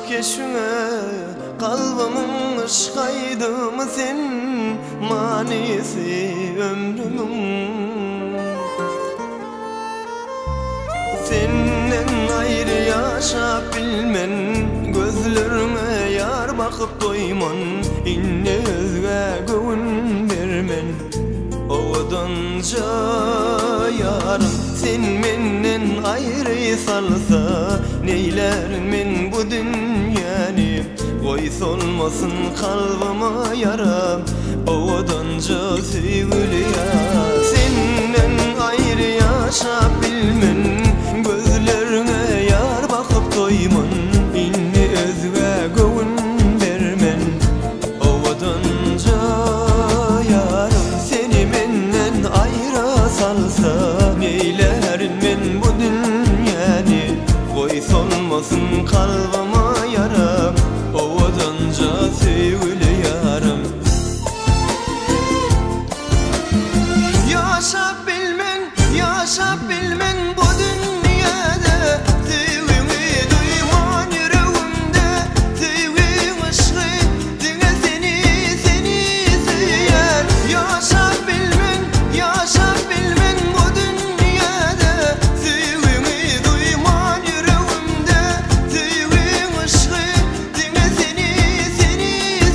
keşüne kalbımın ışkaydı mı sen manisi ömrümün. Senden ayrı yaşap bilmen, gözlerine yar bakıp doyman, inne özge göğün vermen. Ovadanca yarım sen menden ayrı salsa, neylermen bu dünyani, koy solmasın kalbıma yaram. Ovadanca sevgili ya, senden ayrı yaşap bilmen, gözlerine yar bakıp doyman, inni özge göğün vermen. Ovadanca yarım seni menden ayrı salsa, neylerin men bu dünyani, koy solmasın kalbıma yaram. Ovadanca sevgili yarım. Yaşap bilmen, yaşap bilmen bu dünyada, sevgimi duyman yüreğimde, sevgim aşkı dine seni süyer. Yaşap bilmen, yaşap bilmen bu dünyada, sevgimi duyman yüreğimde, sevgim aşkı dine seni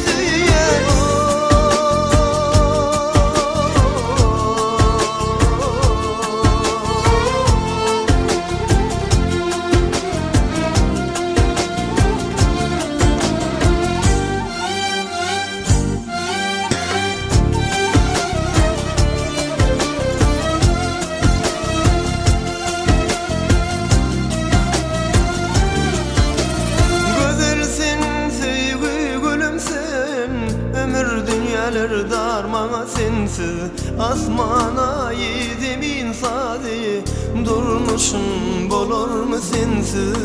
süyer. Ömür darmana sensiz, asmana yedemin sadi, durmuşum bolor mu sensiz?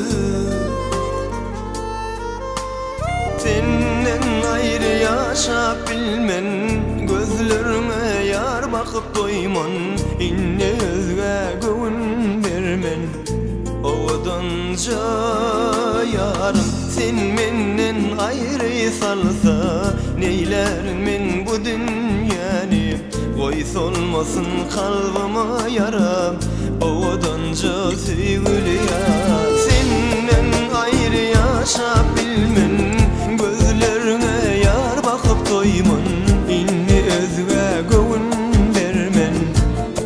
Senden ayrı yaşap bilmen, gözlerine yar bakıp doyman, inne özge göğün vermen. Ovadanca yarım sen menden ayrı salsa, neylerin men bu dünyani, koy solmasın kalbıma yaram. Ovadanca sevgili ya, senden ayrı yaşap bilmen, gözlerine yar bakıp doyman, inni özge göğün vermen.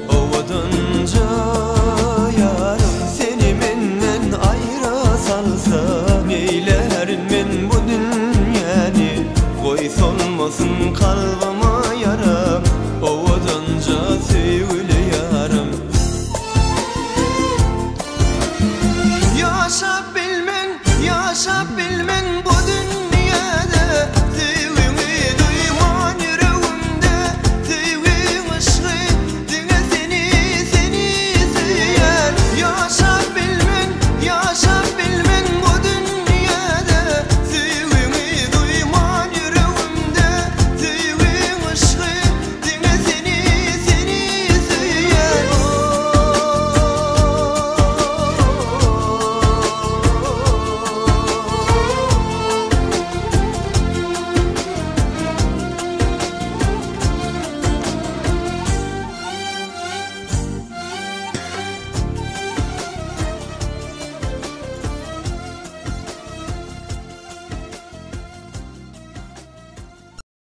Ovadanca yarım seni menden ayrı salsa, neylerin men bu dünyani, koy solmasın kalbıma